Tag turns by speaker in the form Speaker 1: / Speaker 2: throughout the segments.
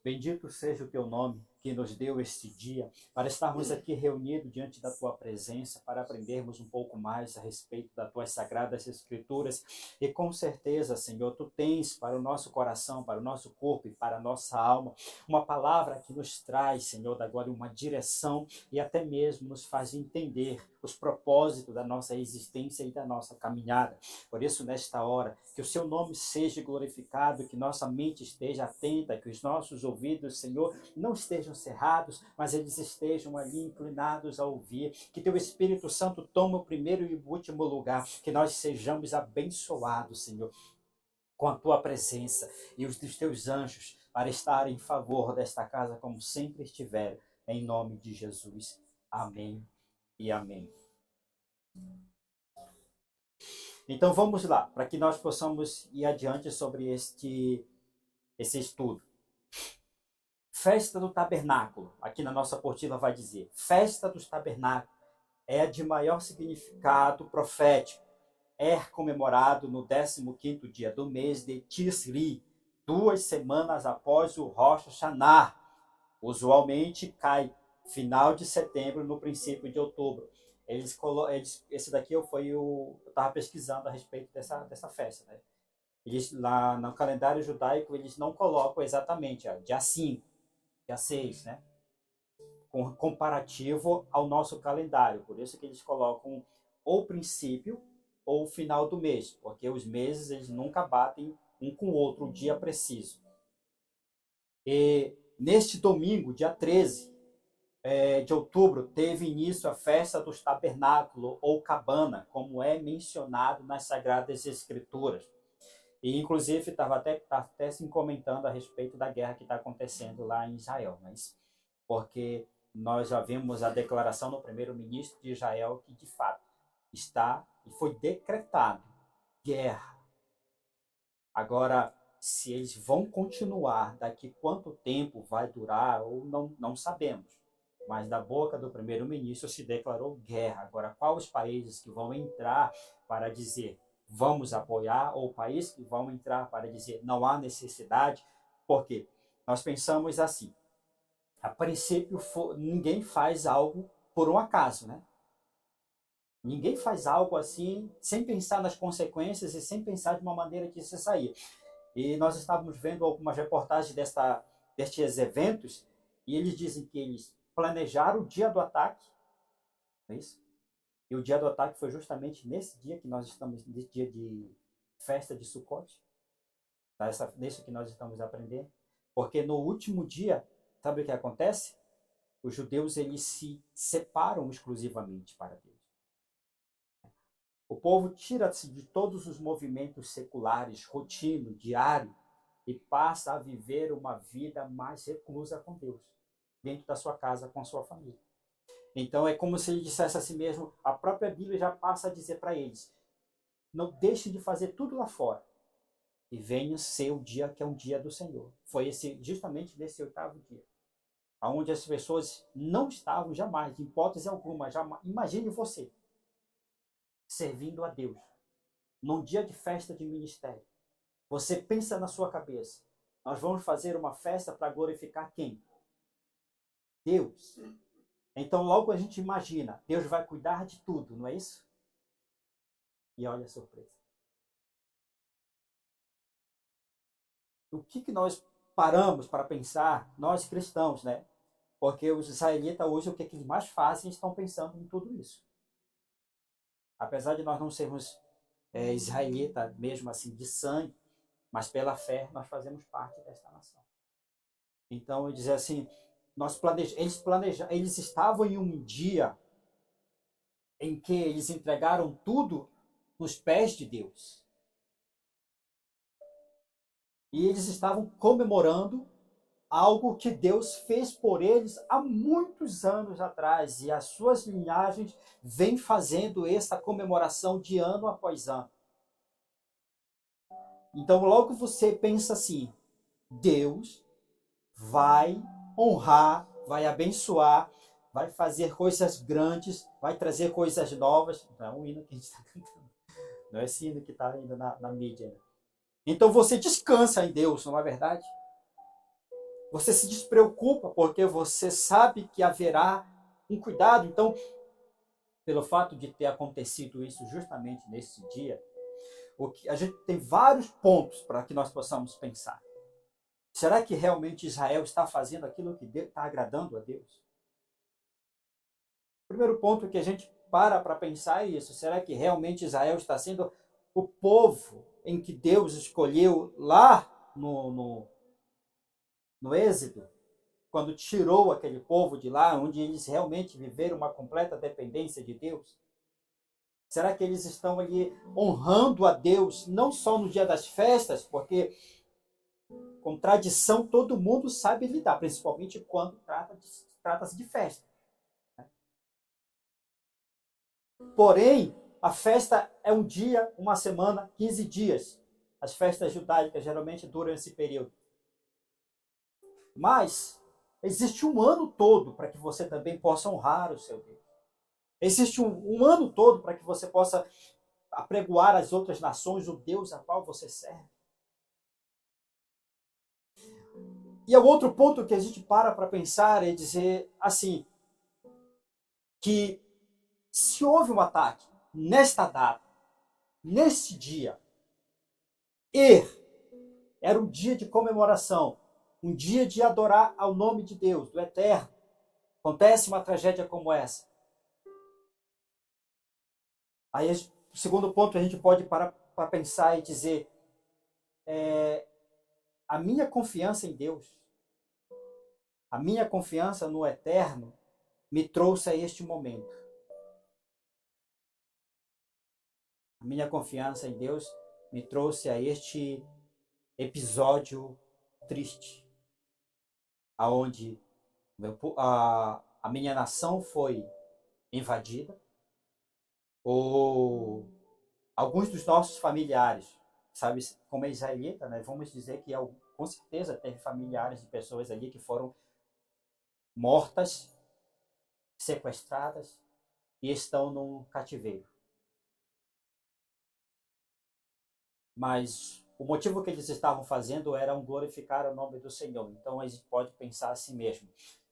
Speaker 1: Bendito seja o teu nome, que nos deu este dia, para estarmos aqui reunidos diante da tua presença, para aprendermos um pouco mais a respeito das tuas sagradas escrituras. E com certeza, Senhor, tu tens para o nosso coração, para o nosso corpo e para a nossa alma, uma palavra que nos traz, Senhor, da glória, uma direção e até mesmo nos faz entender os propósitos da nossa existência e da nossa caminhada. Por isso, nesta hora, que o seu nome seja glorificado, que nossa mente esteja atenta, que os nossos ouvidos, Senhor, não estejam cerrados, mas eles estejam ali inclinados a ouvir, que teu Espírito Santo tome o primeiro e o último lugar, que nós sejamos abençoados, Senhor, com a tua presença e os dos teus anjos, para estar em favor desta casa, como sempre estiver, em nome de Jesus. Amém e amém. Então vamos lá, para que nós possamos ir adiante sobre esse estudo. Festa do Tabernáculo, aqui na nossa apostila vai dizer, Festa dos Tabernáculos é a de maior significado profético. É comemorado no 15º dia do mês de Tisri, 2 semanas após o Rosh Hashanah. Usualmente cai final de setembro, no princípio de outubro. Esse daqui eu estava pesquisando a respeito dessa festa, né? Eles, lá no calendário judaico, eles não colocam exatamente dia 5, dia 6, né? Comparativo ao nosso calendário. Por isso que eles colocam ou princípio ou final do mês, porque os meses eles nunca batem um com o outro, um dia preciso. E neste domingo, dia 13 de outubro, teve início a festa dos tabernáculos ou cabana, como é mencionado nas Sagradas Escrituras. E, inclusive, estava até se comentando a respeito da guerra que está acontecendo lá em Israel, mas porque nós já vimos a declaração do primeiro-ministro de Israel que, de fato, está e foi decretado guerra. Agora, se eles vão continuar, daqui quanto tempo vai durar, ou não sabemos. Mas da boca do primeiro-ministro se declarou guerra. Agora, quais os países que vão entrar para dizer vamos apoiar, ou países que vão entrar para dizer não há necessidade? Porque nós pensamos assim, a princípio ninguém faz algo por um acaso, né? Ninguém faz algo assim sem pensar nas consequências e sem pensar de uma maneira que se sair. E nós estávamos vendo algumas reportagens destes eventos, e eles dizem que eles planejaram o dia do ataque, não é isso? E o dia do ataque foi justamente nesse dia que nós estamos, nesse dia de festa de Sukkot, tá? Nesse que nós estamos aprendendo. Porque no último dia, sabe o que acontece? Os judeus eles se separam exclusivamente para Deus. O povo tira-se de todos os movimentos seculares, rotina, diário, e passa a viver uma vida mais reclusa com Deus, dentro da sua casa, com a sua família. Então é como se ele dissesse a si mesmo, a própria Bíblia já passa a dizer para eles, não deixe de fazer tudo lá fora, e venha ser o dia que é um dia do Senhor. Foi justamente nesse 8º dia, onde as pessoas não estavam jamais, de hipótese alguma, jamais. Imagine você, servindo a Deus, num dia de festa de ministério. Você pensa na sua cabeça, nós vamos fazer uma festa para glorificar quem? Deus. Então logo a gente imagina, Deus vai cuidar de tudo, não é isso? E olha a surpresa. O que nós paramos para pensar, nós cristãos, né? Porque os israelitas hoje, o que eles mais fazem, estão pensando em tudo isso. Apesar de nós não sermos israelita mesmo assim de sangue, mas pela fé nós fazemos parte desta nação. Então eu dizer assim, eles estavam em um dia em que eles entregaram tudo nos pés de Deus. E eles estavam comemorando algo que Deus fez por eles há muitos anos atrás, e as suas linhagens vêm fazendo essa comemoração de ano após ano. Então logo você pensa assim, Deus vai honrar, vai abençoar, vai fazer coisas grandes, vai trazer coisas novas. Não é um hino que a gente está cantando, não é esse hino que está ainda na mídia. Então você descansa em Deus, não é verdade? Você se despreocupa porque você sabe que haverá um cuidado. Então, pelo fato de ter acontecido isso justamente nesse dia, o que a gente tem vários pontos para que nós possamos pensar. Será que realmente Israel está fazendo aquilo que está agradando a Deus? O primeiro ponto que a gente para pensar é isso. Será que realmente Israel está sendo o povo em que Deus escolheu lá no Êxodo, quando tirou aquele povo de lá, onde eles realmente viveram uma completa dependência de Deus? Será que eles estão ali honrando a Deus, não só no dia das festas, porque com tradição todo mundo sabe lidar, principalmente quando trata-se de festa. Porém, a festa é um dia, uma semana, 15 dias. As festas judaicas geralmente duram esse período. Mas existe um ano todo para que você também possa honrar o seu Deus. Existe um ano todo para que você possa apregoar às outras nações o Deus a qual você serve. E o outro ponto que a gente para pensar é dizer assim, que se houve um ataque nesta data, neste dia, e era um dia de comemoração, um dia de adorar ao nome de Deus, do Eterno, acontece uma tragédia como essa. Aí, o segundo ponto, a gente pode parar para pensar e dizer, a minha confiança em Deus, a minha confiança no Eterno, me trouxe a este momento. A minha confiança em Deus me trouxe a este episódio triste, aonde a minha nação foi invadida, ou alguns dos nossos familiares, sabe, como é israelita, né, vamos dizer que com certeza teve familiares de pessoas ali que foram mortas, sequestradas e estão no cativeiro. Mas o motivo que eles estavam fazendo era glorificar o nome do Senhor. Então a gente pode pensar assim mesmo.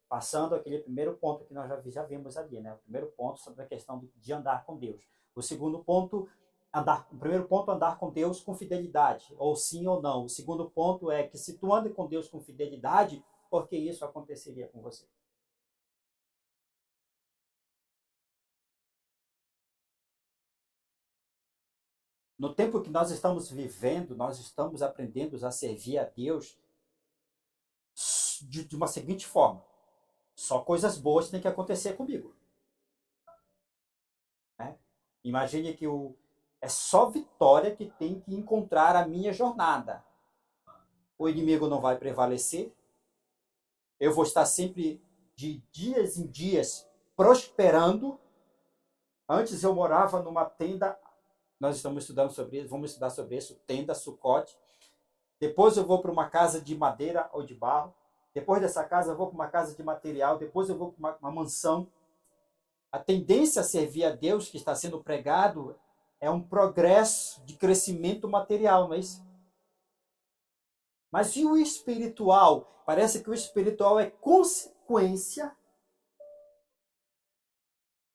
Speaker 1: Passando aquele primeiro ponto que nós já vimos ali, né? O primeiro ponto sobre a questão de andar com Deus. O segundo ponto, o primeiro ponto, andar com Deus com fidelidade, ou sim ou não. O segundo ponto é que se tu anda com Deus com fidelidade, por que isso aconteceria com você? No tempo que nós estamos vivendo, nós estamos aprendendo a servir a Deus de uma seguinte forma. Só coisas boas têm que acontecer comigo. Né? Imagine que é só vitória que tem que encontrar a minha jornada. O inimigo não vai prevalecer. Eu vou estar sempre de dias em dias prosperando. Antes eu morava numa tenda. Nós estamos estudando sobre isso, vamos estudar sobre isso, tenda, Sucote. Depois eu vou para uma casa de madeira ou de barro. Depois dessa casa eu vou para uma casa de material. Depois eu vou para uma mansão. A tendência a servir a Deus que está sendo pregado é um progresso de crescimento material, não é isso? Mas e o espiritual? Parece que o espiritual é consequência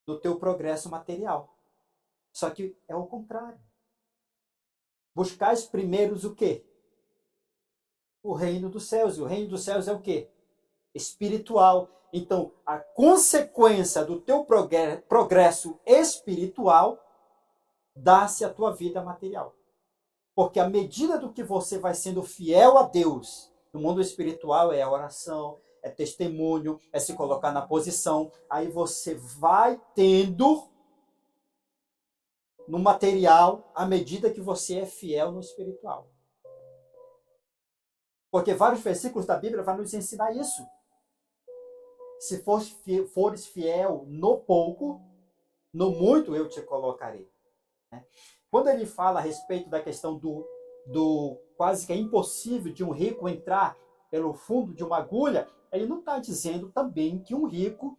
Speaker 1: do teu progresso material. Só que é o contrário. Buscais primeiros o quê? O reino dos céus. E o reino dos céus é o quê? Espiritual. Então, a consequência do teu progresso espiritual dá-se à tua vida material. Porque à medida do que você vai sendo fiel a Deus, no mundo espiritual é a oração, é testemunho, é se colocar na posição, aí você vai tendo no material à medida que você é fiel no espiritual. Porque vários versículos da Bíblia vão nos ensinar isso. Se fores fiel no pouco, no muito eu te colocarei. Quando ele fala a respeito da questão do quase que é impossível de um rico entrar pelo fundo de uma agulha, ele não está dizendo também que um rico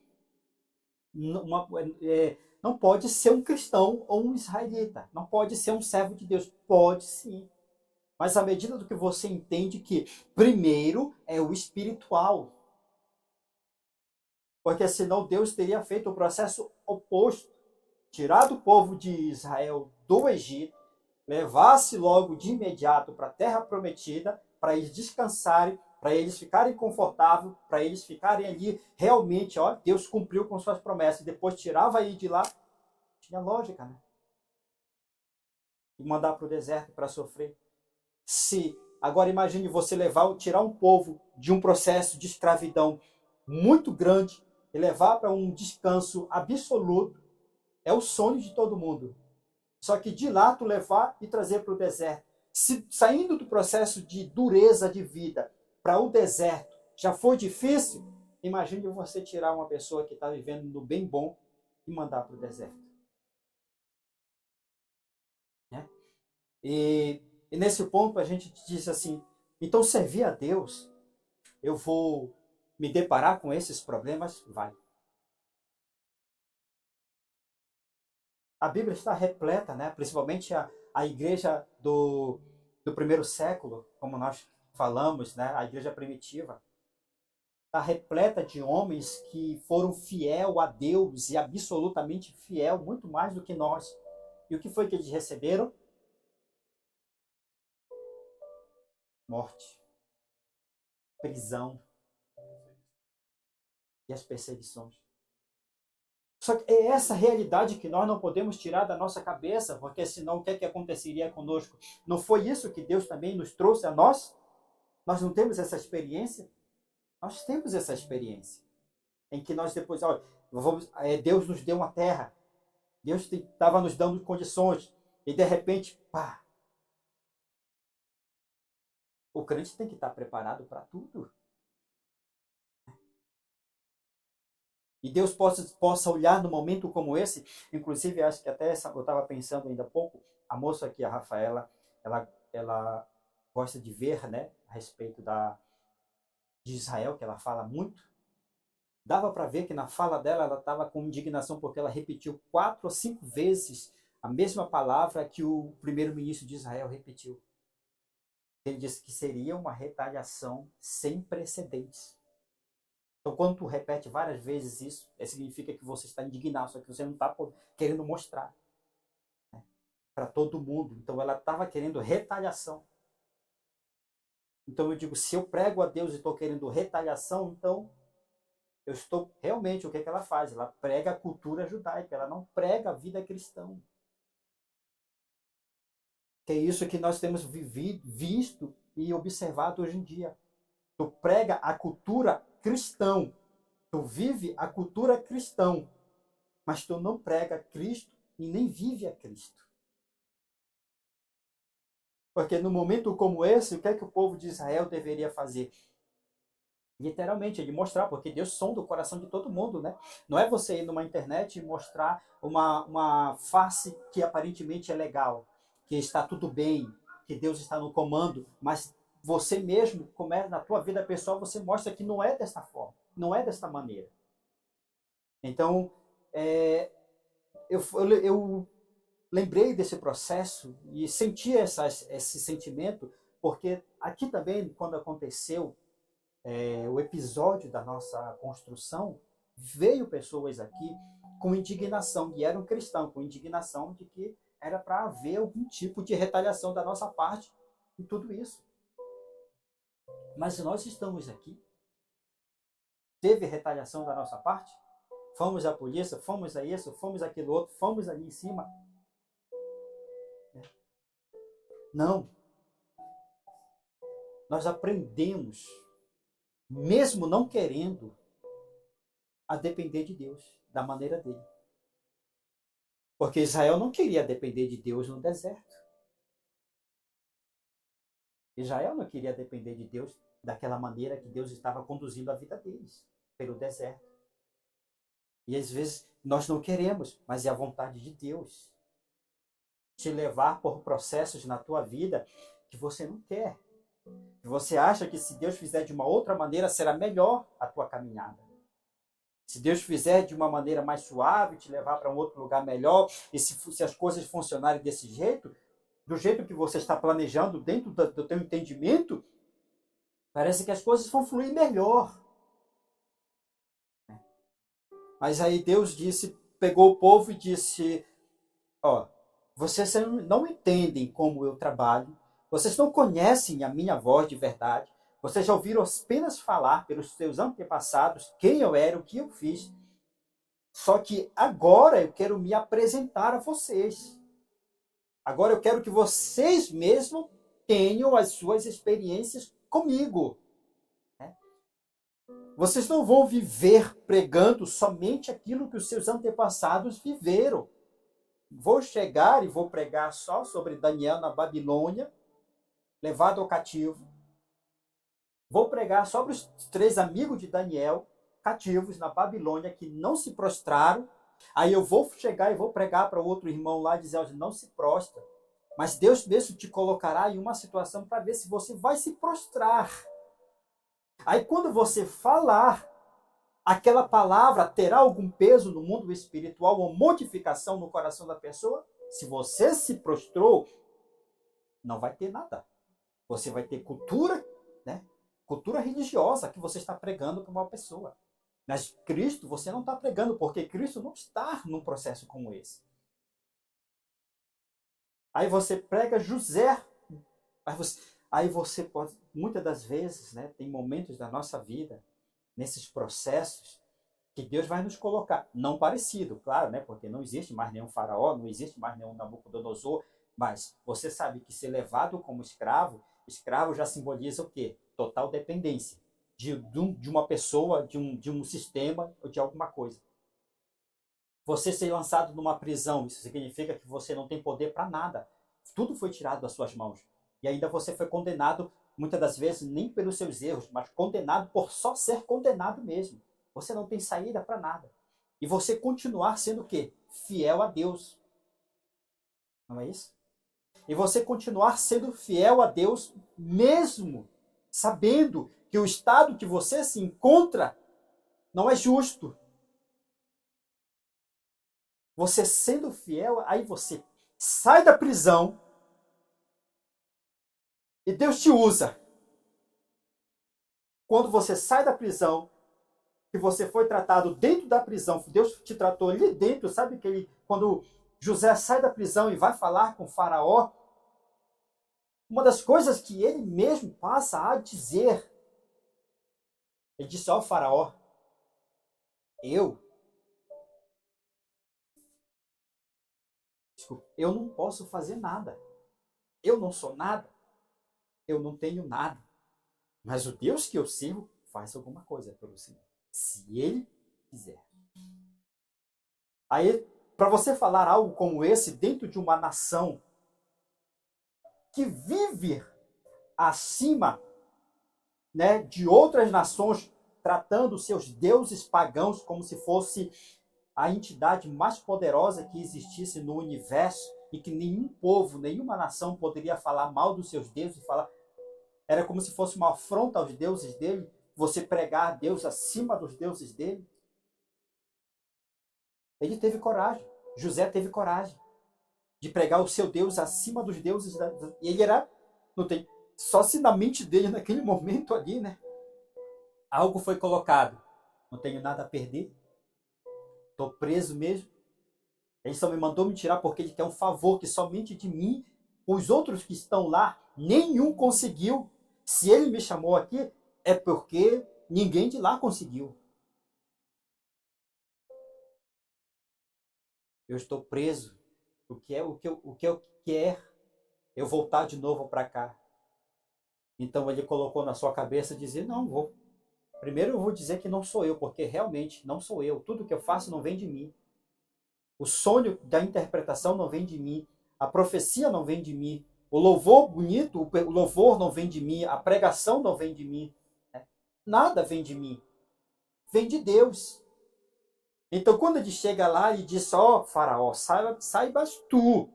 Speaker 1: não pode ser um cristão ou um israelita, não pode ser um servo de Deus. Pode sim. Mas à medida do que você entende que primeiro é o espiritual. Porque senão Deus teria feito o processo oposto. Tirado o povo de Israel do Egito, levasse logo de imediato para a terra prometida, para eles descansarem, para eles ficarem confortáveis, para eles ficarem ali realmente, ó, Deus cumpriu com suas promessas. Depois tirava aí de lá, tinha lógica, né? E mandar para o deserto para sofrer. Se agora imagine você tirar um povo de um processo de escravidão muito grande e levar para um descanso absoluto, é o sonho de todo mundo. Só que de lá tu levar e trazer para o deserto. Saindo do processo de dureza de vida para o deserto já foi difícil, imagine você tirar uma pessoa que está vivendo no bem bom e mandar para o deserto. Né? E nesse ponto a gente diz assim, então servir a Deus, eu vou me deparar com esses problemas? Vai. A Bíblia está repleta, né? Principalmente a igreja do primeiro século, como nós falamos, né? A igreja primitiva, está repleta de homens que foram fiel a Deus e absolutamente fiel, muito mais do que nós. E o que foi que eles receberam? Morte, prisão e as perseguições. Só que é essa realidade que nós não podemos tirar da nossa cabeça, porque senão o que é que aconteceria conosco? Não foi isso que Deus também nos trouxe a nós? Nós não temos essa experiência? Nós temos essa experiência. Em que nós depois, olha, Deus nos deu uma terra, Deus estava nos dando condições, e de repente, pá! O crente tem que estar preparado para tudo. E Deus possa olhar num momento como esse, inclusive acho que até eu estava pensando ainda há pouco, a moça aqui, a Rafaela, ela gosta de ver, né, a respeito de Israel, que ela fala muito. Dava para ver que na fala dela ela estava com indignação porque ela repetiu 4 ou 5 vezes a mesma palavra que o primeiro-ministro de Israel repetiu. Ele disse que seria uma retaliação sem precedentes. Então, quando tu repete várias vezes isso, significa que você está indignado, só que você não está querendo mostrar, né, para todo mundo. Então, ela estava querendo retaliação. Então, eu digo, se eu prego a Deus e estou querendo retaliação, então eu estou realmente, o que, é que ela faz? Ela prega a cultura judaica, ela não prega a vida cristã. Que é isso que nós temos visto e observado hoje em dia. Tu prega a cultura cristã, tu vive a cultura cristã, mas tu não prega Cristo e nem vive a Cristo. Porque no momento como esse, o que é que o povo de Israel deveria fazer? Literalmente, ele mostrar, porque Deus sonda o coração de todo mundo, né? Não é você ir numa internet e mostrar uma face que aparentemente é legal, que está tudo bem, que Deus está no comando, mas você mesmo, na tua vida pessoal, você mostra que não é desta forma, não é desta maneira. Então, eu lembrei desse processo e senti esse sentimento, porque aqui também, quando aconteceu o episódio da nossa construção, veio pessoas aqui com indignação, e eram cristãos, com indignação de que era para haver algum tipo de retaliação da nossa parte em tudo isso. Mas nós estamos aqui, teve retaliação da nossa parte? Fomos à polícia, fomos a isso, fomos aquilo outro, fomos ali em cima? Não. Nós aprendemos, mesmo não querendo, a depender de Deus, da maneira dele. Porque Israel não queria depender de Deus no deserto. Israel não queria depender de Deus daquela maneira que Deus estava conduzindo a vida deles, pelo deserto. E às vezes nós não queremos, mas é a vontade de Deus te levar por processos na tua vida que você não quer. Que você acha que se Deus fizer de uma outra maneira, será melhor a tua caminhada. Se Deus fizer de uma maneira mais suave, te levar para um outro lugar melhor, e se as coisas funcionarem desse jeito, do jeito que você está planejando, dentro do teu entendimento, parece que as coisas vão fluir melhor. Mas aí Deus pegou o povo e disse, ó, vocês não entendem como eu trabalho, vocês não conhecem a minha voz de verdade, vocês já ouviram apenas falar pelos seus antepassados quem eu era, o que eu fiz. Só que agora eu quero me apresentar a vocês. Agora eu quero que vocês mesmos tenham as suas experiências comigo. Vocês não vão viver pregando somente aquilo que os seus antepassados viveram. Vou chegar e vou pregar só sobre Daniel na Babilônia, levado ao cativo. Vou pregar sobre os 3 amigos de Daniel, cativos na Babilônia, que não se prostraram. Aí eu vou chegar e vou pregar para outro irmão lá e dizer, não se prostra. Mas Deus mesmo te colocará em uma situação para ver se você vai se prostrar. Aí quando você falar, aquela palavra terá algum peso no mundo espiritual, uma modificação no coração da pessoa? Se você se prostrou, não vai ter nada. Você vai ter cultura, né? Cultura religiosa que você está pregando para uma pessoa. Mas Cristo você não está pregando, porque Cristo não está num processo como esse. Aí você prega José. Aí você pode, muitas das vezes, né, tem momentos da nossa vida, nesses processos, que Deus vai nos colocar. Não parecido, claro, né, porque não existe mais nenhum faraó, não existe mais nenhum Nabucodonosor, mas você sabe que ser levado como escravo, escravo já simboliza o quê? Total dependência de uma pessoa, de um sistema ou de alguma coisa. Você ser lançado numa prisão, isso significa que você não tem poder para nada. Tudo foi tirado das suas mãos. E ainda você foi condenado, muitas das vezes, nem pelos seus erros, mas condenado por só ser condenado mesmo. Você não tem saída para nada. E você continuar sendo o quê? Fiel a Deus. Não é isso? E você continuar sendo fiel a Deus, mesmo sabendo que o estado que você se encontra não é justo. Você sendo fiel, aí você sai da prisão e Deus te usa. Quando você sai da prisão, que você foi tratado dentro da prisão, Deus te tratou ali dentro, sabe que quando José sai da prisão e vai falar com o faraó, uma das coisas que ele mesmo passa a dizer, ele disse ao faraó, eu não posso fazer nada, eu não sou nada, eu não tenho nada, mas o Deus que eu sirvo faz alguma coisa pelo Senhor, se ele quiser. Aí, para você falar algo como esse dentro de uma nação que vive acima, né, de outras nações, tratando seus deuses pagãos como se fosse a entidade mais poderosa que existisse no universo e que nenhum povo, nenhuma nação poderia falar mal dos seus deuses e falar. Era como se fosse uma afronta aos deuses dele, você pregar a Deus acima dos deuses dele. Ele teve coragem. José teve coragem de pregar o seu Deus acima dos deuses. E ele era, não tem, só se na mente dele naquele momento ali, né? Algo foi colocado. Não tenho nada a perder. Estou preso mesmo. Ele só me mandou me tirar porque ele quer um favor que somente de mim, os outros que estão lá, nenhum conseguiu. Se ele me chamou aqui, é porque ninguém de lá conseguiu. Eu estou preso. O que eu quero eu voltar de novo para cá. Então ele colocou na sua cabeça dizer, não, vou. Primeiro eu vou dizer que não sou eu, porque realmente não sou eu. Tudo que eu faço não vem de mim. O sonho da interpretação não vem de mim. A profecia não vem de mim. O louvor bonito, o louvor não vem de mim. A pregação não vem de mim. Nada vem de mim. Vem de Deus. Então quando ele chega lá e diz, ó, faraó, saibas tu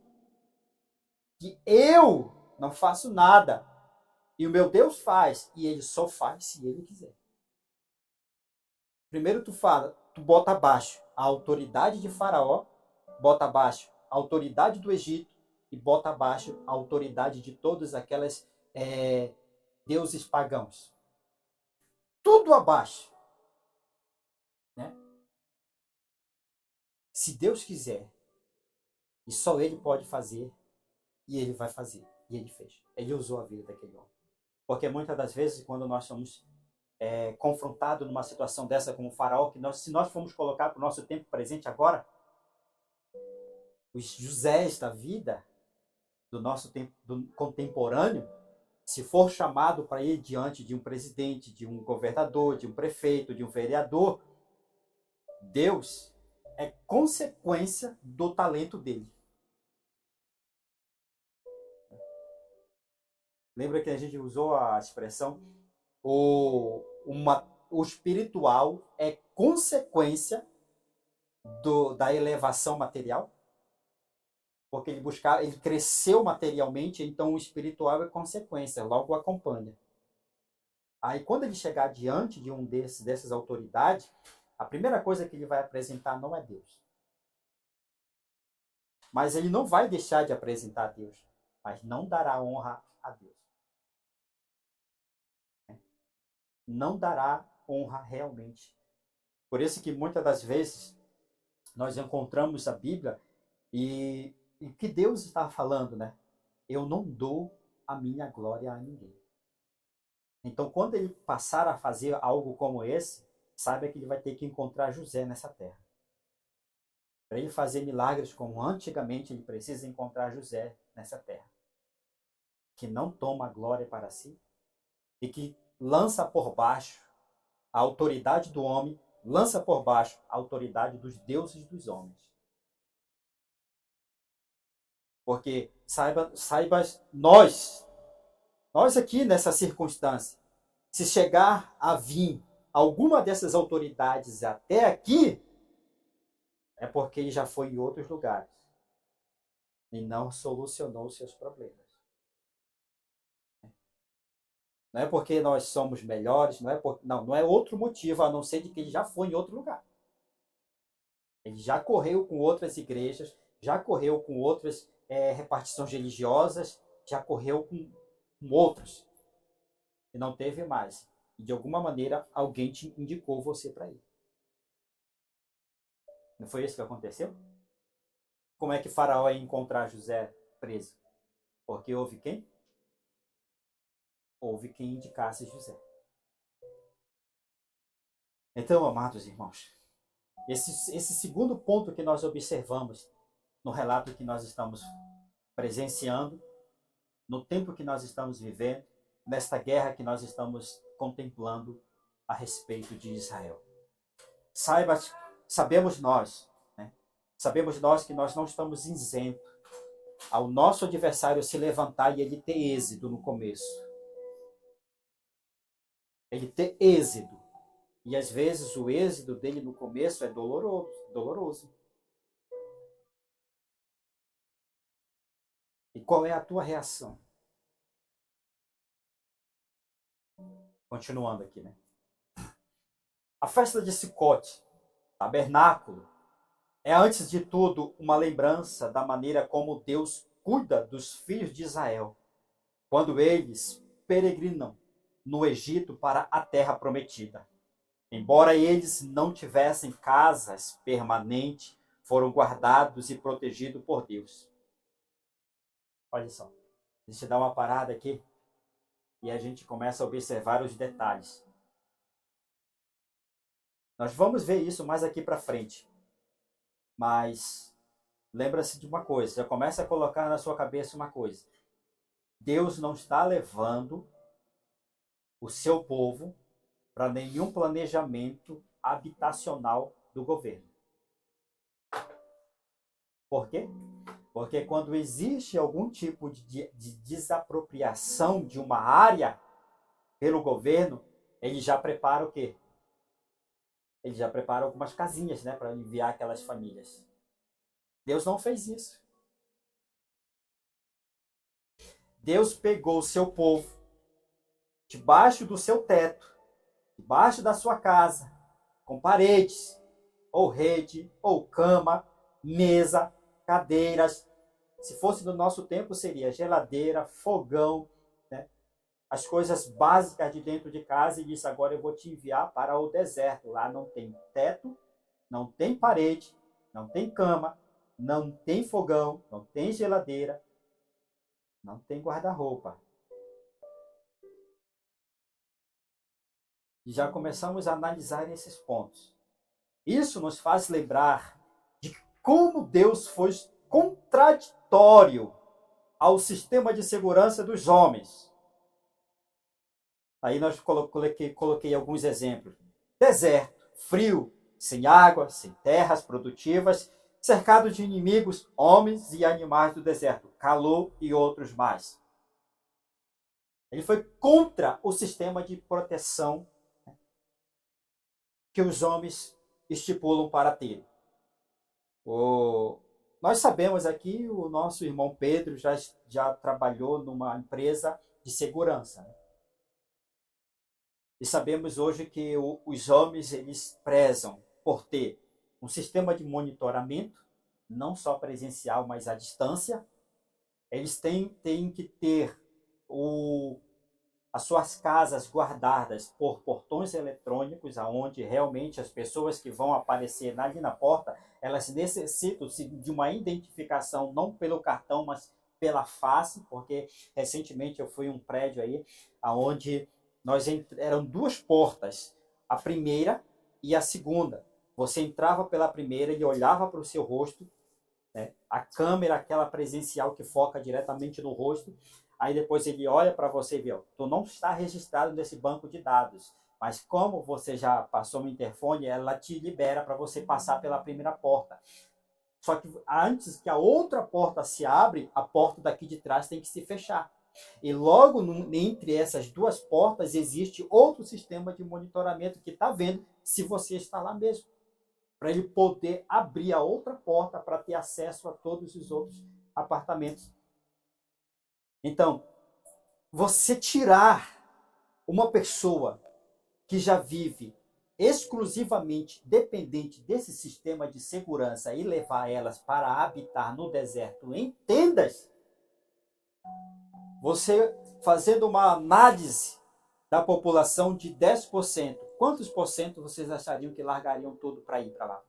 Speaker 1: que eu não faço nada. E o meu Deus faz. E ele só faz se ele quiser. Primeiro tu bota abaixo a autoridade de faraó, bota abaixo a autoridade do Egito e bota abaixo a autoridade de todos aquelas deuses pagãos. Tudo abaixo. Né? Se Deus quiser, e só Ele pode fazer, e Ele vai fazer. E Ele fez. Ele usou a vida daquele homem. Porque muitas das vezes, quando nós somos confrontados numa situação dessa como o faraó, se nós formos colocar para o nosso tempo presente agora, os Josés da vida, do nosso tempo contemporâneo, se for chamado para ir diante de um presidente, de um governador, de um prefeito, de um vereador, Deus é consequência do talento dele. Lembra que a gente usou a expressão o espiritual é consequência da elevação material? Porque ele cresceu materialmente, então o espiritual é consequência, logo acompanha. Aí quando ele chegar diante de dessas autoridades, a primeira coisa que ele vai apresentar não é Deus. Mas ele não vai deixar de apresentar Deus, mas não dará honra a Deus. Não dará honra realmente. Por isso que muitas das vezes nós encontramos a Bíblia e que Deus está falando, né? Eu não dou a minha glória a ninguém. Então, quando ele passar a fazer algo como esse, saiba que ele vai ter que encontrar José nessa terra. Para ele fazer milagres como antigamente, ele precisa encontrar José nessa terra. Que não toma a glória para si e que lança por baixo a autoridade do homem, lança por baixo a autoridade dos deuses dos homens. Porque saiba nós aqui nessa circunstância, se chegar a vir alguma dessas autoridades até aqui, é porque ele já foi em outros lugares e não solucionou os seus problemas. Não é porque nós somos melhores, não é outro motivo, a não ser de que ele já foi em outro lugar. Ele já correu com outras igrejas, já correu com outras repartições religiosas, já correu com outros. E não teve mais. E de alguma maneira, alguém te indicou você para ir. Não foi isso que aconteceu? Como é que Faraó ia encontrar José preso? Porque houve quem? Houve quem indicasse José. Então, amados irmãos, esse segundo ponto que nós observamos no relato que nós estamos presenciando, no tempo que nós estamos vivendo, nesta guerra que nós estamos contemplando a respeito de Israel. Sabemos nós que nós não estamos isentos ao nosso adversário se levantar e ele ter êxito no começo. Ele ter êxito. E às vezes o êxito dele no começo é doloroso. E qual é a tua reação? Continuando aqui, né? A festa de Sicote, tabernáculo, é antes de tudo uma lembrança da maneira como Deus cuida dos filhos de Israel, quando eles peregrinam no Egito para a terra prometida. Embora eles não tivessem casas permanentes, foram guardados e protegidos por Deus. Olha só, deixa eu dar uma parada aqui e a gente começa a observar os detalhes. Nós vamos ver isso mais aqui para frente. Mas lembra-se de uma coisa, já começa a colocar na sua cabeça uma coisa. Deus não está levando o seu povo para nenhum planejamento habitacional do governo. Por quê? Porque quando existe algum tipo de desapropriação de uma área pelo governo, ele já prepara o quê? Ele já prepara algumas casinhas, né, para enviar aquelas famílias. Deus não fez isso. Deus pegou o seu povo debaixo do seu teto, debaixo da sua casa, com paredes, ou rede, ou cama, mesa, cadeiras, Se fosse no nosso tempo, seria geladeira, fogão, né? As coisas básicas de dentro de casa, e disse: agora eu vou te enviar para o deserto. Lá não tem teto, não tem parede, não tem cama, não tem fogão, não tem geladeira, não tem guarda-roupa. E já começamos a analisar esses pontos. Isso nos faz lembrar de como Deus foi contraditório ao sistema de segurança dos homens. Aí nós coloquei alguns exemplos. Deserto, frio, sem água, sem terras produtivas, cercado de inimigos, homens e animais do deserto, calor e outros mais. Ele foi contra o sistema de proteção que os homens estipulam para ter. Nós sabemos aqui, o nosso irmão Pedro já trabalhou numa empresa de segurança, né? E sabemos hoje que os homens, eles prezam por ter um sistema de monitoramento, não só presencial, mas à distância. Eles têm que ter as suas casas guardadas por portões eletrônicos, aonde realmente as pessoas que vão aparecer ali na porta, elas necessitam de uma identificação, não pelo cartão, mas pela face, porque recentemente eu fui em um prédio aí, aonde eram duas portas, a primeira e a segunda. Você entrava pela primeira e olhava para o seu rosto, né? A câmera, aquela presencial que foca diretamente no rosto, aí depois ele olha para você e vê, tu não está registrado nesse banco de dados, mas como você já passou no interfone, ela te libera para você passar pela primeira porta. Só que antes que a outra porta se abre, a porta daqui de trás tem que se fechar. E logo entre essas duas portas existe outro sistema de monitoramento que está vendo se você está lá mesmo, para ele poder abrir a outra porta para ter acesso a todos os outros apartamentos. Então, você tirar uma pessoa que já vive exclusivamente dependente desse sistema de segurança e levar elas para habitar no deserto em tendas, você fazendo uma análise da população de 10%, quantos por cento vocês achariam que largariam tudo para ir para lá?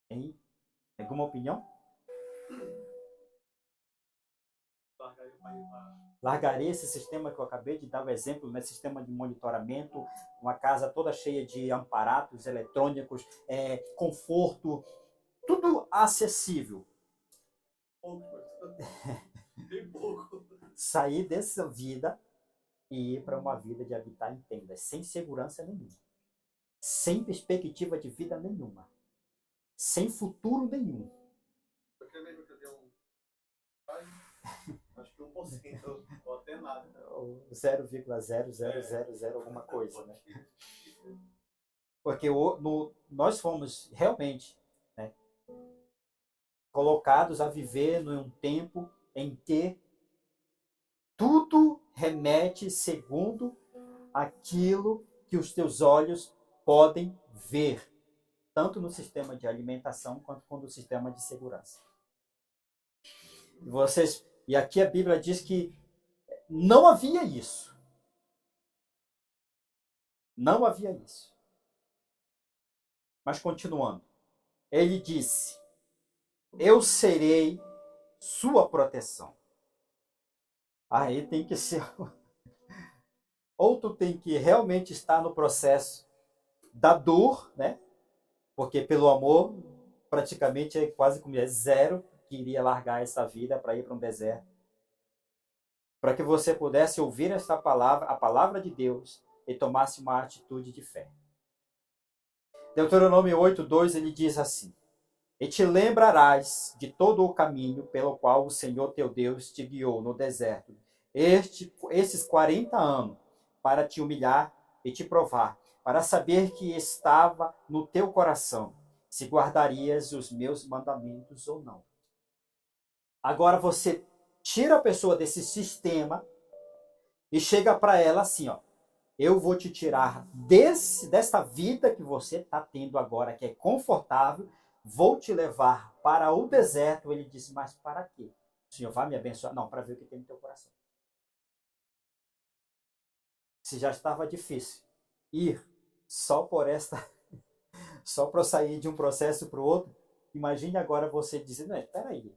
Speaker 1: Hein? Alguma opinião? Largaria esse sistema que eu acabei de dar o exemplo, né? Sistema de monitoramento, uma casa toda cheia de aparatos eletrônicos, conforto, tudo acessível. Sair dessa vida e ir para uma vida de habitar em tendas, sem segurança nenhuma, sem perspectiva de vida nenhuma, sem futuro nenhum.
Speaker 2: Porque lembra que eu dei acho que 1%, ou até nada.
Speaker 1: 0,0000 alguma coisa, né? Porque nós fomos realmente, né, colocados a viver num tempo em que tudo remete segundo aquilo que os teus olhos podem ver, tanto no sistema de alimentação quanto no sistema de segurança. E aqui a Bíblia diz que não havia isso. Não havia isso. Mas continuando, ele disse: eu serei sua proteção. Aí tem que ser. Ou tu tem que realmente estar no processo da dor, né? Porque pelo amor, praticamente é quase como zero que iria largar essa vida para ir para um deserto. Para que você pudesse ouvir esta palavra, a palavra de Deus, e tomasse uma atitude de fé. Deuteronômio 8:2, ele diz assim: e te lembrarás de todo o caminho pelo qual o Senhor teu Deus te guiou no deserto, esses 40 anos, para te humilhar e te provar, para saber que estava no teu coração, se guardarias os meus mandamentos ou não. Agora você tira a pessoa desse sistema e chega para ela assim, ó: eu vou te tirar desta vida que você está tendo agora, que é confortável, vou te levar para o deserto. Ele disse, mas para quê? O Senhor vai me abençoar? Não, para ver o que tem no teu coração. Se já estava difícil ir só por só para sair de um processo para o outro, imagine agora você dizer, não, espera aí,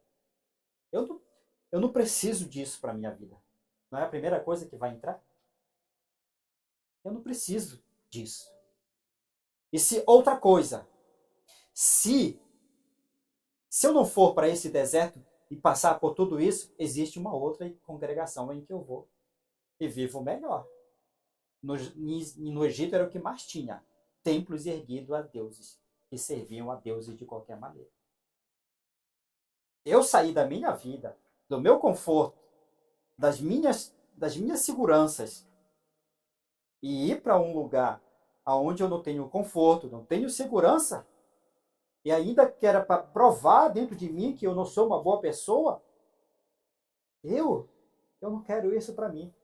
Speaker 1: eu não preciso disso para a minha vida. Não é a primeira coisa que vai entrar? Eu não preciso disso. E se outra coisa, se eu não for para esse deserto e passar por tudo isso, existe uma outra congregação em que eu vou e vivo melhor. No Egito era o que mais tinha, templos erguidos a deuses, que serviam a deuses de qualquer maneira. Eu saí da minha vida, do meu conforto, das minhas seguranças, e ir para um lugar onde eu não tenho conforto, não tenho segurança, e ainda que era para provar dentro de mim que eu não sou uma boa pessoa, eu não quero isso para mim.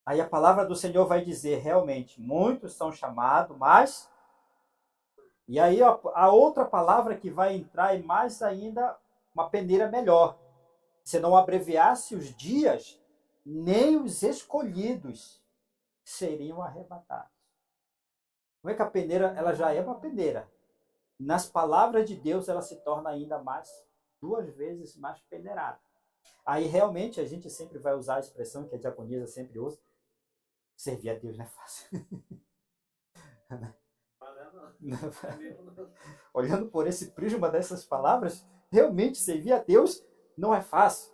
Speaker 1: Aí a palavra do Senhor vai dizer, realmente, muitos são chamados, mas... E aí a outra palavra que vai entrar é mais ainda uma peneira melhor. Se não abreviasse os dias, nem os escolhidos seriam arrebatados. Como é que a peneira, ela já é uma peneira. Nas palavras de Deus, ela se torna ainda mais, 2 vezes mais peneirada. Aí realmente a gente sempre vai usar a expressão que a diaconisa sempre usa, servir a Deus não é fácil. Olhando por esse prisma dessas palavras, realmente servir a Deus não é fácil.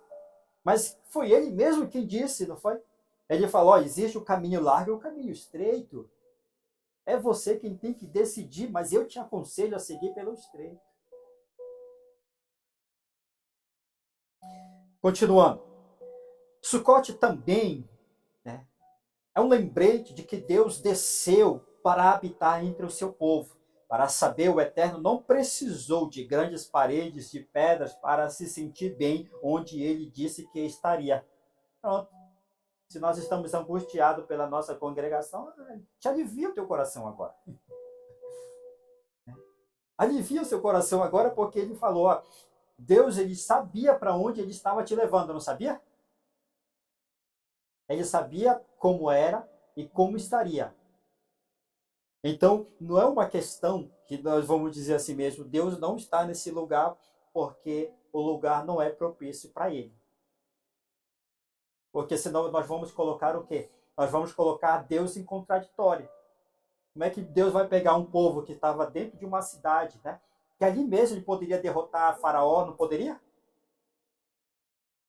Speaker 1: Mas foi ele mesmo quem disse, não foi? Ele falou, existe o caminho largo e o caminho estreito. É você quem tem que decidir, mas eu te aconselho a seguir pelo estreito. Continuando. Sucote também, né, é um lembrete de que Deus desceu para habitar entre o seu povo. Para saber o Eterno não precisou de grandes paredes de pedras para se sentir bem onde ele disse que estaria. Pronto. Se nós estamos angustiados pela nossa congregação, te alivia o teu coração agora. Alivia o seu coração agora porque ele falou, ó, Deus ele sabia para onde ele estava te levando, não sabia? Ele sabia como era e como estaria. Então, não é uma questão que nós vamos dizer assim mesmo, Deus não está nesse lugar porque o lugar não é propício para ele. Porque senão nós vamos colocar o quê? Nós vamos colocar Deus em contraditório. Como é que Deus vai pegar um povo que estava dentro de uma cidade, né? Que ali mesmo ele poderia derrotar Faraó, não poderia?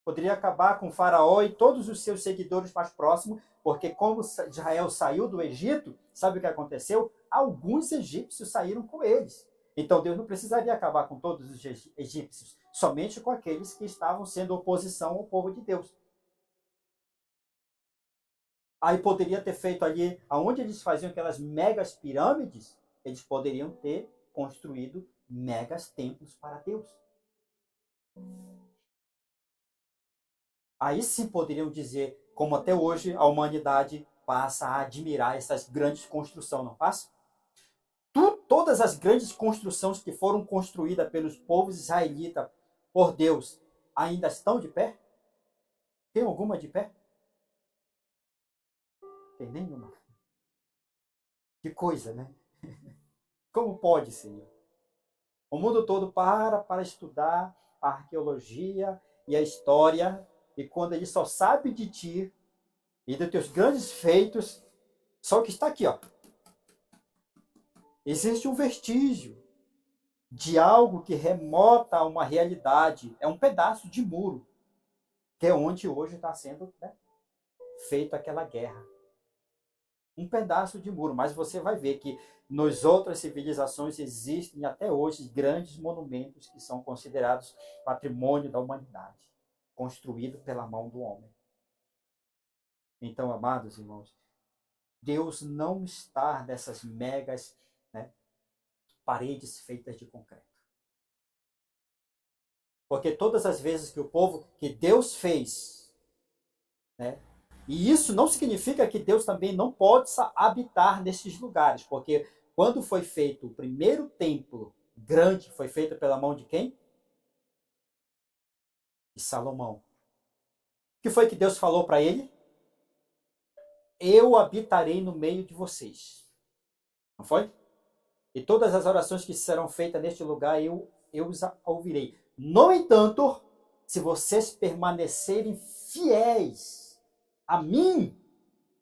Speaker 1: Poderia acabar com Faraó e todos os seus seguidores mais próximos, porque como Israel saiu do Egito, sabe o que aconteceu? Alguns egípcios saíram com eles. Então Deus não precisaria acabar com todos os egípcios, somente com aqueles que estavam sendo oposição ao povo de Deus. Aí poderia ter feito ali, aonde eles faziam aquelas megas pirâmides, eles poderiam ter construído megas templos para Deus. Aí sim poderiam dizer, como até hoje a humanidade passa a admirar essas grandes construções, não passa? Todas as grandes construções que foram construídas pelos povos israelitas por Deus ainda estão de pé? Tem alguma de pé? Tem nenhuma. Que coisa, né? Como pode, Senhor? O mundo todo para estudar a arqueologia e a história, e quando ele só sabe de ti e dos teus grandes feitos, só o que está aqui, ó. Existe um vestígio de algo que remota a uma realidade. É um pedaço de muro, que é onde hoje está sendo, né, feita aquela guerra. Um pedaço de muro, mas você vai ver que nas outras civilizações existem até hoje grandes monumentos que são considerados patrimônio da humanidade, construído pela mão do homem. Então, amados irmãos, Deus não está nessas megas, né, paredes feitas de concreto. Porque todas as vezes que o povo, que Deus fez, né, e isso não significa que Deus também não possa habitar nesses lugares, porque quando foi feito o primeiro templo grande, foi feito pela mão de quem? De Salomão. O que foi que Deus falou para ele? Eu habitarei no meio de vocês. Não foi? E todas as orações que serão feitas neste lugar, eu os ouvirei. No entanto, se vocês permanecerem fiéis a mim,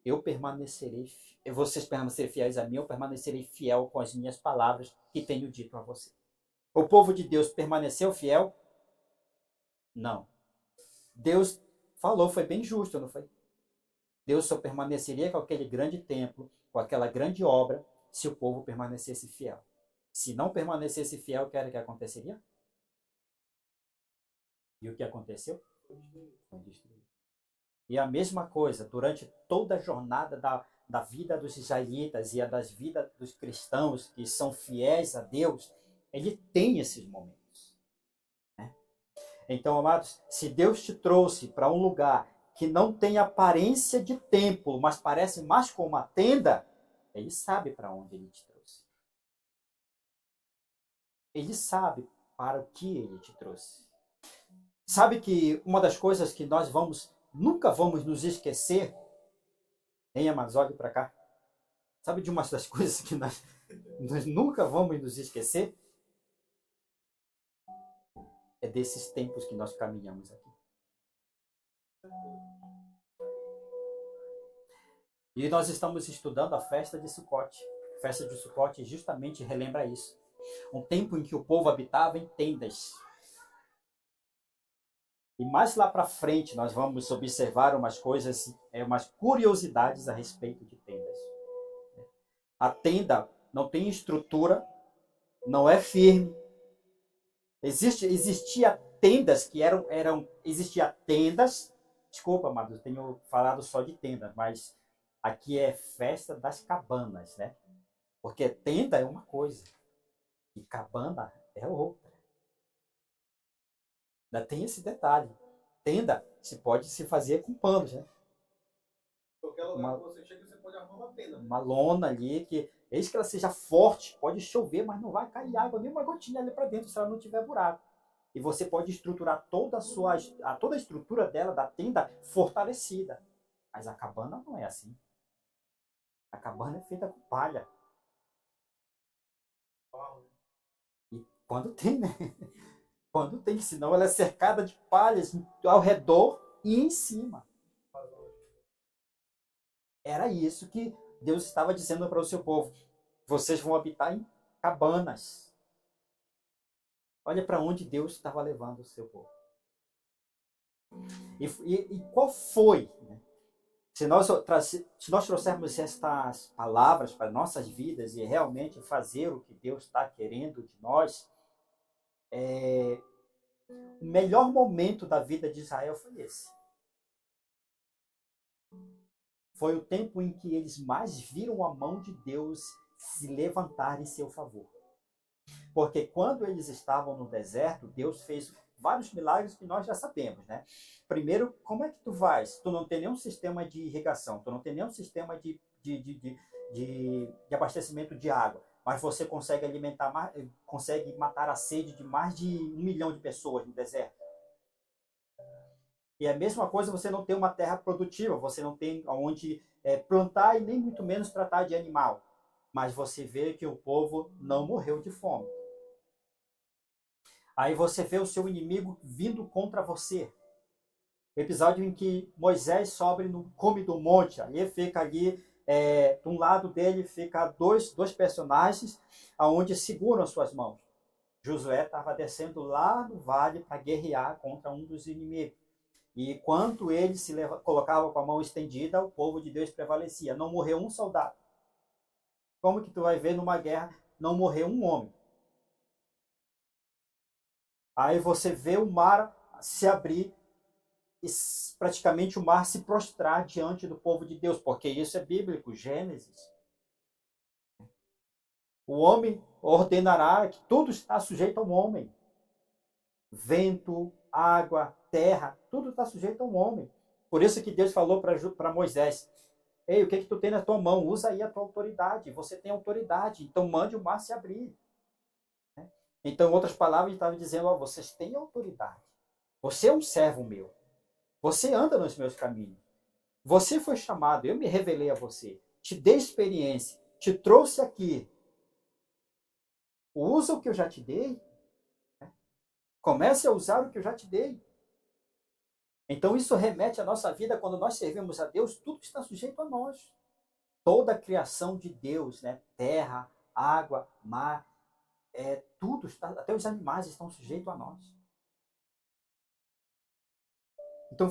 Speaker 1: eu permanecerei. Vocês permanecerem fiéis a mim, eu permanecerei fiel com as minhas palavras que tenho dito a você. O povo de Deus permaneceu fiel? Não. Deus falou, foi bem justo, não foi? Deus só permaneceria com aquele grande templo, com aquela grande obra, se o povo permanecesse fiel. Se não permanecesse fiel, o que era que aconteceria? E o que aconteceu? Foi destruído. E a mesma coisa, durante toda a jornada da vida dos israelitas e a das vidas dos cristãos que são fiéis a Deus, ele tem esses momentos. Né? Então, amados, se Deus te trouxe para um lugar que não tem aparência de templo, mas parece mais como uma tenda, ele sabe para onde ele te trouxe. Ele sabe para o que ele te trouxe. Sabe que uma das coisas que nós nunca vamos nos esquecer, hein, amados, olhe para cá. Sabe de uma das coisas que nós nunca vamos nos esquecer? É desses tempos que nós caminhamos aqui. E nós estamos estudando a festa de Sucote. A festa de Sucote justamente relembra isso. Um tempo em que o povo habitava em tendas. E mais lá para frente nós vamos observar umas coisas, umas curiosidades a respeito de tendas. A tenda não tem estrutura, não é firme. Existia tendas que existia tendas. Desculpa, amados, eu tenho falado só de tendas, mas aqui é festa das cabanas, né? Porque tenda é uma coisa e cabana é outra. Ainda tem esse detalhe. Tenda pode se fazer com panos, né?
Speaker 2: Qualquer lugar que você chega, você pode arrumar uma tenda.
Speaker 1: Uma lona ali, que desde que ela seja forte, pode chover, mas não vai cair água, nem uma gotinha ali para dentro, se ela não tiver buraco. E você pode estruturar toda a estrutura dela, da tenda, fortalecida. Mas a cabana não é assim. A cabana é feita com palha. E quando tem, né? Quando tem, senão ela é cercada de palhas ao redor e em cima. Era isso que Deus estava dizendo para o seu povo. Vocês vão habitar em cabanas. Olha para onde Deus estava levando o seu povo. E qual foi? Né? Se nós trouxermos estas palavras para nossas vidas e realmente fazer o que Deus está querendo de nós, o melhor momento da vida de Israel foi esse. Foi o tempo em que eles mais viram a mão de Deus se levantar em seu favor. Porque quando eles estavam no deserto, Deus fez vários milagres que nós já sabemos, né? Primeiro, como é que tu vais? Tu não tem nenhum sistema de irrigação, tu não tem nenhum sistema de abastecimento de água, mas você consegue consegue matar a sede de mais de 1 milhão de pessoas no deserto. E a mesma coisa, você não tem uma terra produtiva, você não tem onde plantar e nem muito menos tratar de animal. Mas você vê que o povo não morreu de fome. Aí você vê o seu inimigo vindo contra você. O episódio em que Moisés sobe no cume do monte, aí fica ali, de um lado dele fica dois personagens aonde seguram as suas mãos. Josué estava descendo lá no vale para guerrear contra um dos inimigos. E enquanto ele colocava com a mão estendida, o povo de Deus prevalecia. Não morreu um soldado. Como que tu vai ver numa guerra não morrer um homem? Aí você vê o mar se abrir e praticamente o mar se prostrar diante do povo de Deus, porque isso é bíblico, Gênesis. O homem ordenará que tudo está sujeito ao homem. Vento, água, terra, tudo está sujeito ao homem. Por isso que Deus falou para Moisés, Ei, o que tu tem na tua mão? Usa aí a tua autoridade. Você tem autoridade, então mande o mar se abrir. Então, em outras palavras, ele estava dizendo, ó, vocês têm autoridade. Você é um servo meu. Você anda nos meus caminhos. Você foi chamado, eu me revelei a você. Te dei experiência, te trouxe aqui. Usa o que eu já te dei. Comece a usar o que eu já te dei. Então isso remete à nossa vida quando nós servimos a Deus, tudo está sujeito a nós. Toda a criação de Deus, né? Terra, água, mar, tudo está, até os animais estão sujeitos a nós. Então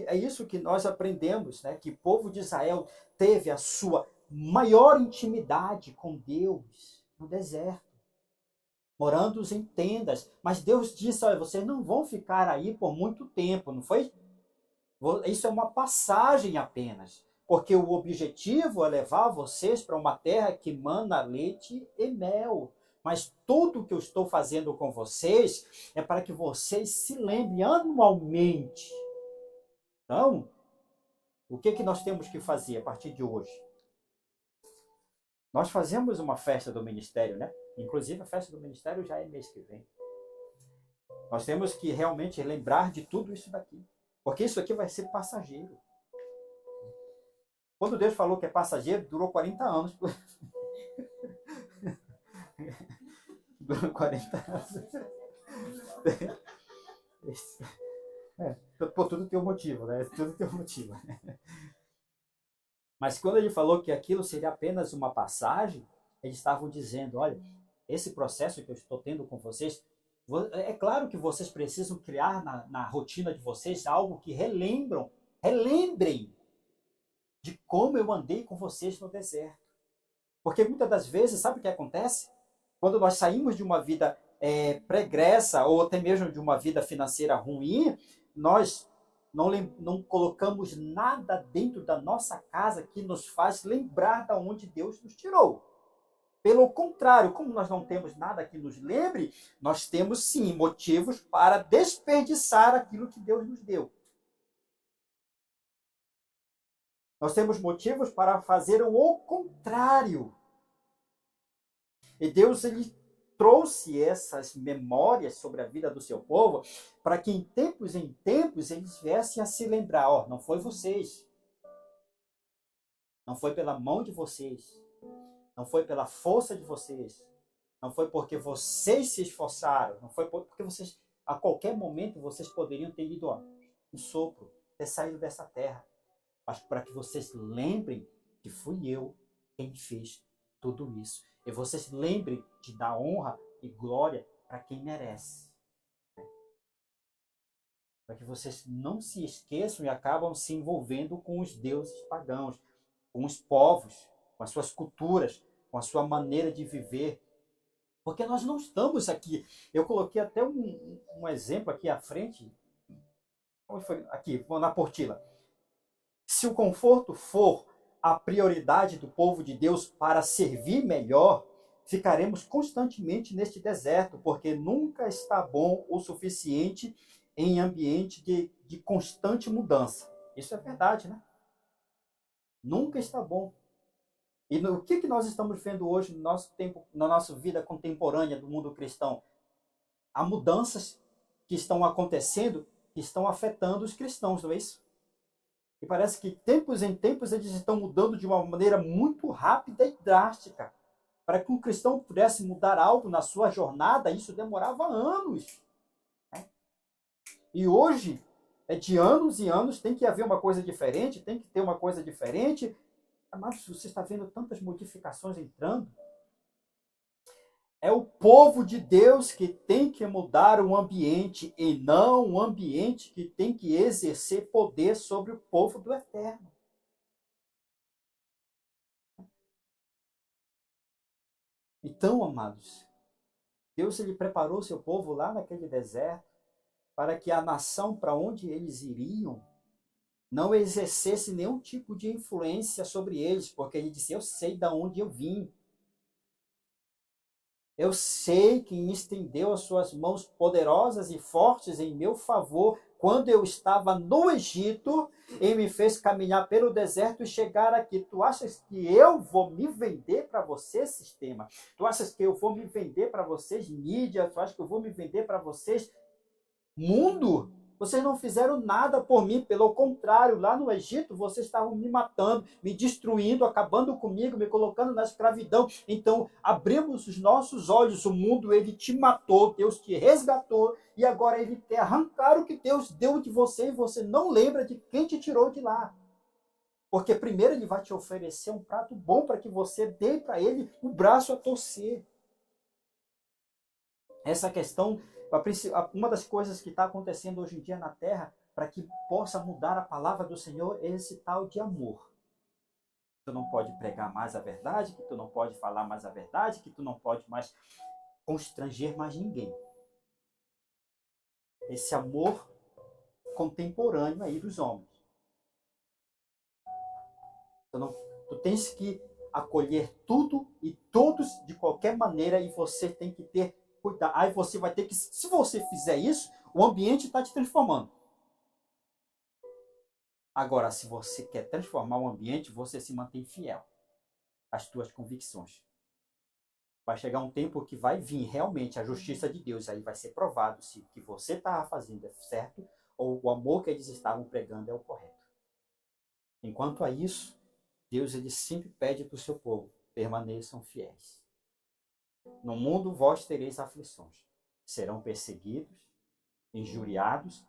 Speaker 1: é isso que nós aprendemos, né? Que o povo de Israel teve a sua maior intimidade com Deus no deserto, morando em tendas. Mas Deus disse, olha, vocês não vão ficar aí por muito tempo, não foi? Isso é uma passagem apenas, porque o objetivo é levar vocês para uma terra que mana leite e mel. Mas tudo que eu estou fazendo com vocês é para que vocês se lembrem anualmente. Então, o que nós temos que fazer a partir de hoje? Nós fazemos uma festa do ministério, né? Inclusive a festa do ministério já é mês que vem. Nós temos que realmente lembrar de tudo isso daqui. Porque isso aqui vai ser passageiro. Quando Deus falou que é passageiro, durou 40 anos. Durou 40 anos. Por tudo tem um motivo, né? Tudo tem um motivo. Mas quando ele falou que aquilo seria apenas uma passagem, eles estavam dizendo, olha, esse processo que eu estou tendo com vocês, é claro que vocês precisam criar na rotina de vocês algo que relembrem de como eu andei com vocês no deserto. Porque muitas das vezes, sabe o que acontece? Quando nós saímos de uma vida pregressa ou até mesmo de uma vida financeira ruim, nós não colocamos nada dentro da nossa casa que nos faz lembrar de onde Deus nos tirou. Pelo contrário, como nós não temos nada que nos lembre, nós temos sim motivos para desperdiçar aquilo que Deus nos deu. Nós temos motivos para fazer o contrário. E Deus ele trouxe essas memórias sobre a vida do seu povo para que em tempos eles viessem a se lembrar, ó, não foi vocês. Não foi pela mão de vocês. Não foi pela força de vocês. Não foi porque vocês se esforçaram. Não foi porque vocês, a qualquer momento, vocês poderiam ter ido um sopro, ter saído dessa terra. Mas para que vocês lembrem que fui eu quem fez tudo isso. E vocês lembrem de dar honra e glória para quem merece. Para que vocês não se esqueçam e acabam se envolvendo com os deuses pagãos, com os povos, com as suas culturas, com a sua maneira de viver. Porque nós não estamos aqui. Eu coloquei até um exemplo aqui à frente. Aqui, na apostila. Se o conforto for a prioridade do povo de Deus para servir melhor, ficaremos constantemente neste deserto, porque nunca está bom o suficiente em ambiente de constante mudança. Isso é verdade, né? Nunca está bom. E o que nós estamos vendo hoje no nosso tempo, na nossa vida contemporânea do mundo cristão? Há mudanças que estão acontecendo, que estão afetando os cristãos, não é isso? E parece que tempos em tempos eles estão mudando de uma maneira muito rápida e drástica. Para que um cristão pudesse mudar algo na sua jornada, isso demorava anos. E hoje, de anos e anos, tem que haver uma coisa diferente, tem que ter uma coisa diferente. Mas você está vendo tantas modificações entrando. É o povo de Deus que tem que mudar o ambiente e não o ambiente que tem que exercer poder sobre o povo do Eterno. Então, amados, Deus ele preparou o seu povo lá naquele deserto para que a nação para onde eles iriam não exercesse nenhum tipo de influência sobre eles, porque ele disse, eu sei de onde eu vim. Eu sei quem estendeu as suas mãos poderosas e fortes em meu favor quando eu estava no Egito Ele me fez caminhar pelo deserto e chegar aqui. Tu achas que eu vou me vender para você, sistema? Tu achas que eu vou me vender para vocês, mídia? Tu achas que eu vou me vender para vocês, mundo? Vocês não fizeram nada por mim, pelo contrário, lá no Egito vocês estavam me matando, me destruindo, acabando comigo, me colocando na escravidão. Então, abrimos os nossos olhos, o mundo, ele te matou, Deus te resgatou, e agora ele quer arrancar o que Deus deu de você, e você não lembra de quem te tirou de lá. Porque primeiro ele vai te oferecer um prato bom para que você dê para ele o braço a torcer. Essa questão, uma das coisas que está acontecendo hoje em dia na Terra, para que possa mudar a palavra do Senhor, é esse tal de amor. Tu não pode pregar mais a verdade, que tu não pode falar mais a verdade, que tu não pode mais constranger mais ninguém. Esse amor contemporâneo aí dos homens. Tu tens que acolher tudo e todos de qualquer maneira, e você tem que ter cuidado. Aí você vai ter que, se você fizer isso, o ambiente está te transformando. Agora, se você quer transformar o ambiente, você se mantém fiel às tuas convicções. Vai chegar um tempo que vai vir realmente a justiça de Deus, aí vai ser provado se o que você estava fazendo é certo ou o amor que eles estavam pregando é o correto. Enquanto a isso, Deus ele sempre pede para o seu povo: permaneçam fiéis. No mundo vós tereis aflições. Serão perseguidos, injuriados,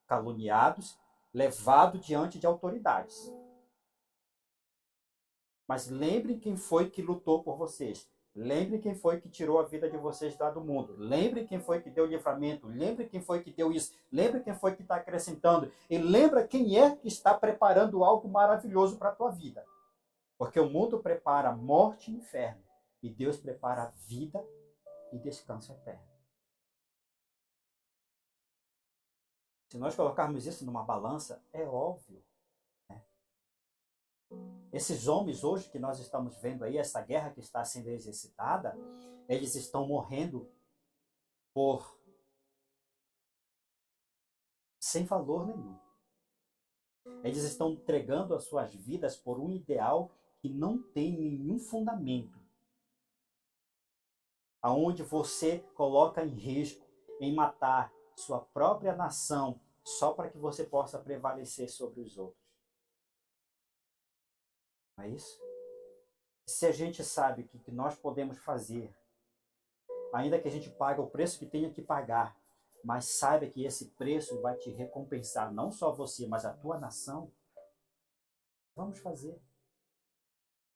Speaker 1: caluniados, levados diante de autoridades. Mas lembre quem foi que lutou por vocês. Lembre quem foi que tirou a vida de vocês lá do mundo. Lembre quem foi que deu livramento. Lembre quem foi que deu isso. Lembre quem foi que está acrescentando. E lembra quem é que está preparando algo maravilhoso para a tua vida. Porque o mundo prepara morte e inferno. E Deus prepara vida e descanso eterno. Se nós colocarmos isso numa balança, é óbvio. Né? Esses homens hoje que nós estamos vendo aí, essa guerra que está sendo exercitada, eles estão morrendo por sem valor nenhum. Eles estão entregando as suas vidas por um ideal que não tem nenhum fundamento. Aonde você coloca em risco, em matar sua própria nação, só para que você possa prevalecer sobre os outros. Não é isso? Se a gente sabe o que nós podemos fazer, ainda que a gente pague o preço que tenha que pagar, mas saiba que esse preço vai te recompensar, não só você, mas a tua nação, vamos fazer.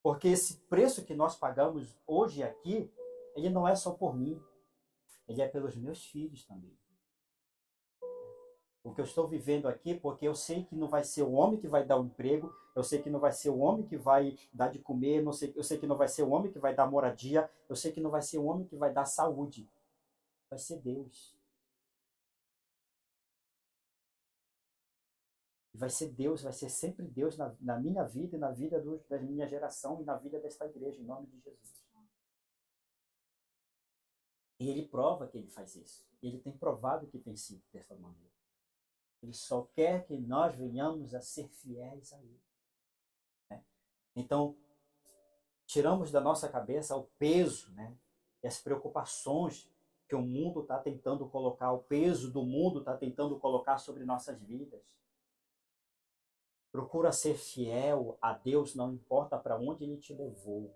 Speaker 1: Porque esse preço que nós pagamos hoje aqui, ele não é só por mim, ele é pelos meus filhos também. O que eu estou vivendo aqui, porque eu sei que não vai ser o homem que vai dar o emprego, eu sei que não vai ser o homem que vai dar de comer, eu sei que não vai ser o homem que vai dar moradia, eu sei que não vai ser o homem que vai dar saúde. Vai ser Deus. Vai ser Deus, vai ser sempre Deus na minha vida e na vida da minha geração e na vida desta igreja, em nome de Jesus. E ele prova que ele faz isso. Ele tem provado que tem sido dessa maneira. Ele só quer que nós venhamos a ser fiéis a ele. Né? Então, tiramos da nossa cabeça o peso, né? E as preocupações que o mundo está tentando colocar, o peso do mundo está tentando colocar sobre nossas vidas. Procura ser fiel a Deus, não importa para onde Ele te levou.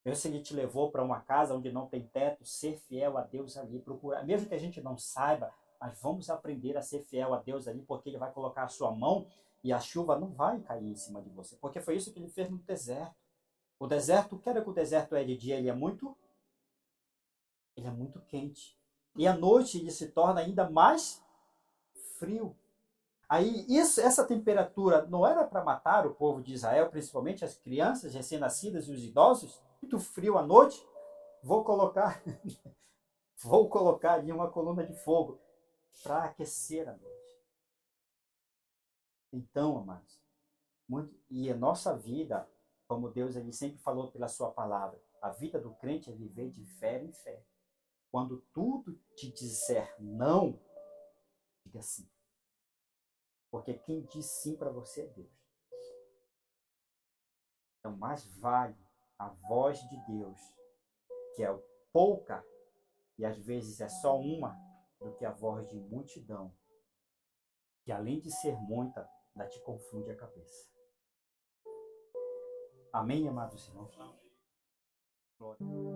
Speaker 1: Mesmo se Ele te levou para uma casa onde não tem teto, ser fiel a Deus ali. Procura, mesmo que a gente não saiba, mas vamos aprender a ser fiel a Deus ali, porque Ele vai colocar a sua mão e a chuva não vai cair em cima de você. Porque foi isso que Ele fez no deserto. O deserto, quero que o deserto é de dia, ele é muito quente. E à noite ele se torna ainda mais frio. Aí essa temperatura não era para matar o povo de Israel, principalmente as crianças recém-nascidas e os idosos? Muito frio à noite, vou colocar ali uma coluna de fogo para aquecer a noite. Então, amados, e a nossa vida, como Deus ele sempre falou pela sua palavra, a vida do crente é viver de fé em fé. Quando tudo te disser não, diga sim. Porque quem diz sim para você é Deus. Então, mais vale a voz de Deus, que é pouca, e às vezes é só uma, do que a voz de multidão, que além de ser muita, ainda te confunde a cabeça. Amém, amados irmãos? Glória.